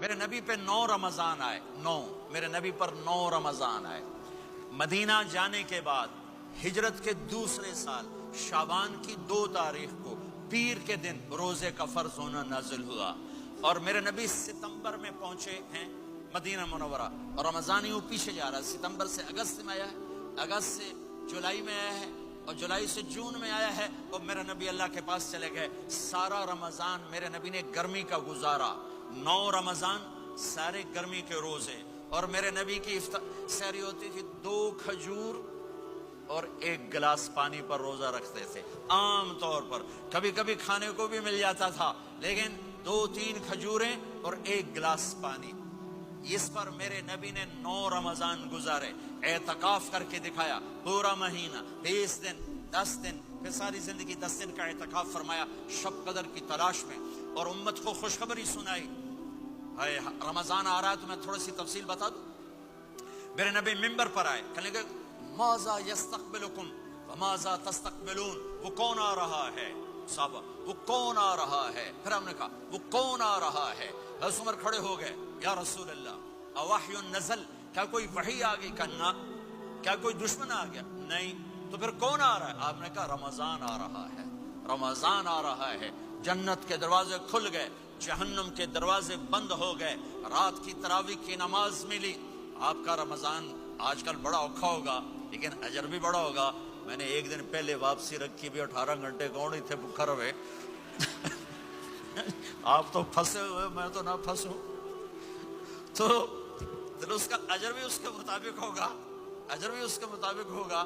میرے نبی پہ 9 رمضان آئے، 9 میرے نبی پر 9 رمضان آئے۔ مدینہ جانے کے بعد ہجرت کے دوسرے سال شعبان کی 2 تاریخ کو پیر کے دن روزے کا فرض ہونا نازل ہوا، اور میرے نبی ستمبر میں پہنچے ہیں مدینہ منورہ، اور رمضان یوں پیچھے جا رہا ہے، ستمبر سے اگست میں آیا ہے، اگست سے جولائی میں آیا ہے، اور جولائی سے جون میں آیا ہے، اور میرے نبی اللہ کے پاس چلے گئے۔ سارا رمضان میرے نبی نے گرمی کا گزارا، 9 رمضان سارے گرمی کے روزے، اور میرے نبی کی سحری ہوتی تھی 2 کھجور اور 1 گلاس پانی پر روزہ رکھتے تھے عام طور پر، کبھی کبھی کھانے کو بھی مل جاتا تھا، لیکن 2-3 کھجوریں اور 1 گلاس پانی۔ اس پر میرے نبی نے 9 رمضان گزارے، اعتکاف کر کے دکھایا، پورا مہینہ 20 دن 10 دن، پھر ساری زندگی 10 دن کا اعتکاف فرمایا شب قدر کی تلاش میں، اور امت کو خوشخبری سنائی۔ رمضان آ رہا ہے تو میں تھوڑی سی تفصیل بتا دوں۔ میرے نبی ممبر پر آئے، کہنے لگے ماذا یستقبلکم وماذا تستقبلون، وہ کون آ رہا ہے صحابہ، وہ کون آ رہا ہے؟ پھر ہم نے کہا وہ کون آ رہا ہے؟ حضرت عمر کھڑے ہو گئے، یا رسول اللہ اوحی نزل، کیا کوئی وحی آ گئی؟ کہا کیا کوئی دشمن آ گیا؟ نہیں۔ تو پھر کون آ رہا ہے؟ آپ نے کہا رمضان آ رہا ہے، رمضان آ رہا ہے۔ جنت کے دروازے کھل گئے، جہنم کے دروازے بند ہو گئے، رات کی تراویح کی نماز ملی۔ آپ کا رمضان آج کل بڑا اوکھا ہوگا لیکن اجر بھی بڑا ہوگا۔ میں نے 1 دن پہلے واپسی رکھی بھی، 18 گھنٹے کون ہی تھے بھوکا رہے۔ آپ تو پھنسے ہوئے، میں تو نہ پھنسوں، تو اس کا اجر بھی اس کے مطابق ہوگا، اجر بھی اس کے مطابق ہوگا۔